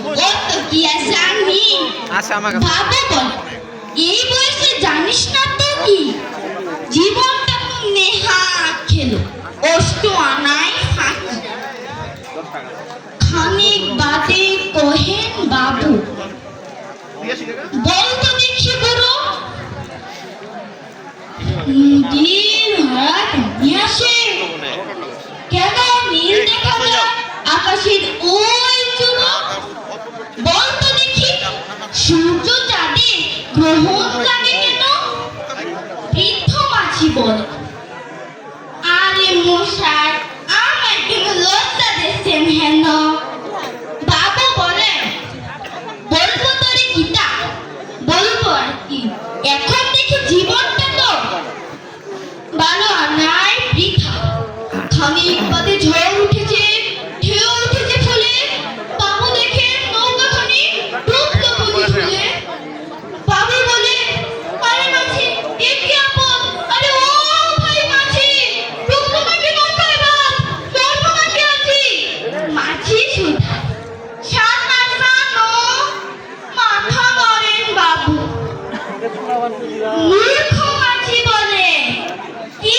তো কি আর জানি। বাবু বল, এই বয়সে জানিস না তো কি জীবনটা নেহা খেলো অষ্ট আনাই ফাঁকি। খানিক বাদে কহেন বাবু, বল তো দেখি বুড়ো নদীর হাত নিয়ে আসে কেন নীল দেখা যায় আকাশের ওই চূড়ো। বল তো দেখি সূর্য চাঁদে গ্রহণ জাগে কেন। বৃদ্ধ মাঝি বল, আরে মশাই আমার কেন লজ্জা দিচ্ছেন হেন। বাবু বলে, বলবো তোরে গীতা, বলবো আর কি, এখন দেখি জীবনটা তো ভালো নাই বৃথা। খানিক বাদে ঝড় উঠেছে, ঢেউ উঠেছে ফুলে, বাবু দেখে নৌকাখানি ডুবলো বুঝি ফুলে। বাবু বলে, আরে মাঝি এ কি আপদ, আরে ও ভাই মাঝি ডুবলো নাকি নৌকায় বাস, জন্ম নাকি আছি। মাঝি শুধু সাঁতার জানো, মাথা মারেন বাবু। মূর্খ মাঝি বলে, কি